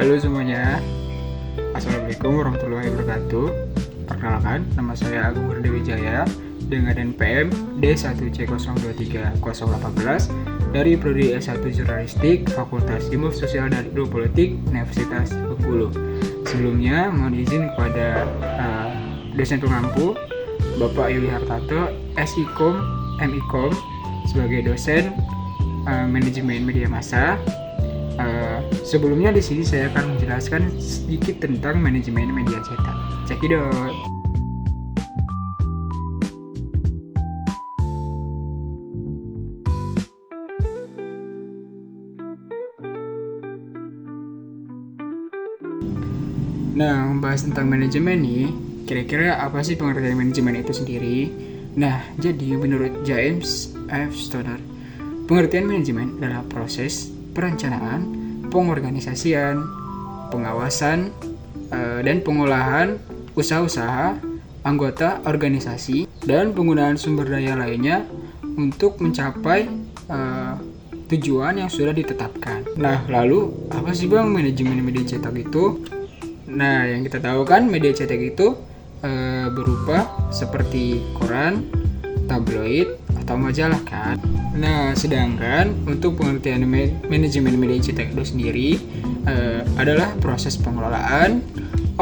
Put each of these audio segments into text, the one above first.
Halo semuanya, Assalamualaikum warahmatullahi wabarakatuh. Perkenalkan, nama saya Agung Wijaya dengan NPM D1C023018 dari Prodi S1 Jurnalistik Fakultas Ilmu Sosial dan Ilmu Politik Universitas Bengkulu. Sebelumnya, mohon izin kepada dosen pengampu Bapak Yuli Hartanto, SIKOM, MIKOM sebagai dosen manajemen media massa. Sebelumnya di sini saya akan menjelaskan sedikit tentang manajemen media cetak. Cekidot. Nah, membahas tentang manajemen nih, kira-kira apa sih pengertian manajemen itu sendiri? Nah, jadi menurut James F. Stoddard, pengertian manajemen adalah proses perencanaan, pengorganisasian, pengawasan, dan pengolahan usaha-usaha, anggota organisasi, dan penggunaan sumber daya lainnya untuk mencapai tujuan yang sudah ditetapkan. Nah, lalu apa sih Bang manajemen media cetak itu? Nah, yang kita tahu kan media cetak itu berupa seperti koran, tabloid, atau majalah kan. Nah, sedangkan untuk pengertian manajemen media cetak itu sendiri adalah proses pengelolaan,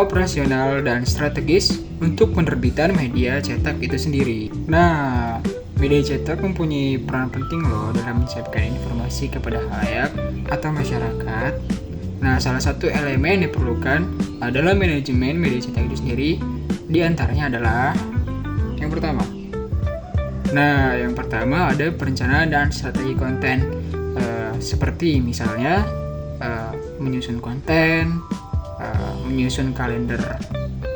operasional, dan strategis untuk penerbitan media cetak itu sendiri. Nah, media cetak mempunyai peran penting loh dalam menyampaikan informasi kepada khalayak atau masyarakat. Nah, salah satu elemen yang diperlukan adalah manajemen media cetak itu sendiri. Di antaranya adalah yang pertama. Nah, yang pertama ada perencanaan dan strategi konten, seperti misalnya menyusun konten, menyusun kalender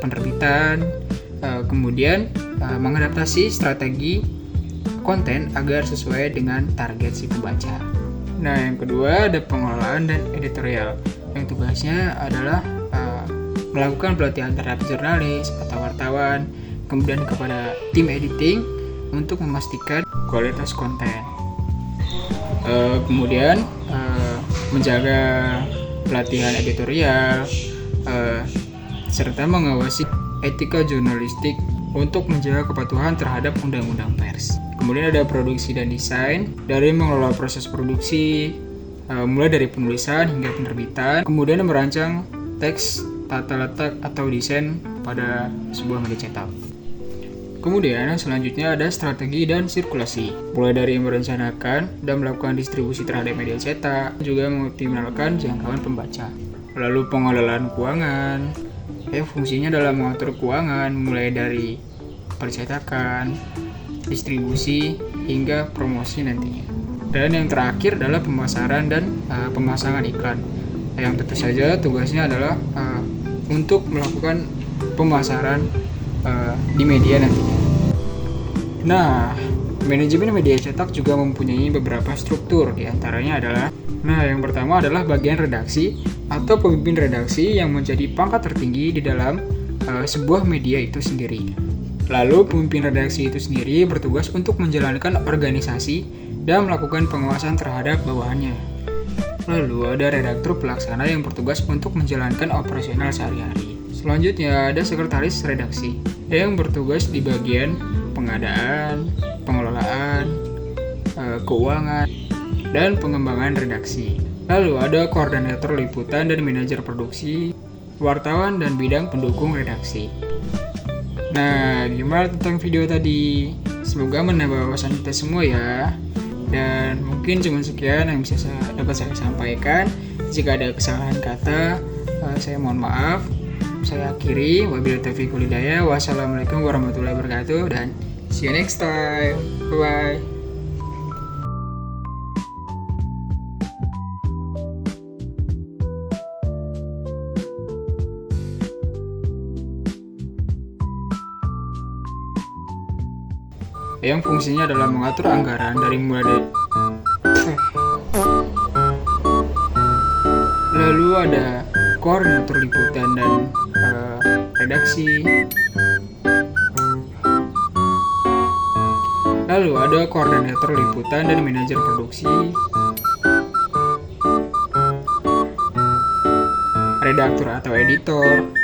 penerbitan, kemudian mengadaptasi strategi konten agar sesuai dengan target si pembaca. Nah, yang kedua ada pengelolaan dan editorial, yang tugasnya adalah melakukan pelatihan terhadap jurnalis atau wartawan, kemudian kepada tim editing untuk memastikan kualitas konten. Kemudian menjaga pelatihan editorial, serta mengawasi etika jurnalistik untuk menjaga kepatuhan terhadap undang-undang pers. Kemudian ada produksi dan desain, dari mengelola proses produksi, mulai dari penulisan hingga penerbitan, kemudian merancang teks, tata letak atau desain pada sebuah media cetak. Kemudian selanjutnya ada strategi dan sirkulasi, mulai dari merencanakan dan melakukan distribusi terhadap media cetak, juga mengoptimalkan jangkauan pembaca. Lalu pengelolaan keuangan, fungsinya dalam mengatur keuangan mulai dari percetakan, distribusi, hingga promosi nantinya. Dan yang terakhir adalah pemasaran dan pemasangan iklan, yang tentu saja tugasnya adalah untuk melakukan pemasaran di media nantinya. Nah, manajemen media cetak juga mempunyai beberapa struktur, diantaranya adalah yang pertama adalah bagian redaksi atau pemimpin redaksi yang menjadi pangkat tertinggi di dalam sebuah media itu sendiri. Lalu pemimpin redaksi itu sendiri bertugas untuk menjalankan organisasi dan melakukan pengawasan terhadap bawahannya. Lalu ada redaktur pelaksana yang bertugas untuk menjalankan operasional sehari-hari. Selanjutnya ada sekretaris redaksi yang bertugas di bagian pengadaan, pengelolaan, keuangan, dan pengembangan redaksi. Lalu ada koordinator liputan dan manajer produksi, wartawan, dan bidang pendukung redaksi. Nah, gimana tentang video tadi? Semoga menambah wawasan kita semua ya. Dan mungkin cuma sekian yang bisa dapat saya sampaikan. Jika ada kesalahan kata, saya mohon maaf. Saya akhiri, wabillahi taufiq wal hidayah. Wassalamualaikum warahmatullahi wabarakatuh, dan see you next time. Bye bye. Yang fungsinya adalah mengatur anggaran dari mulai dari lalu ada koordinator liputan dan redaksi. Lalu ada koordinator liputan dan manajer produksi. redaktur atau editor,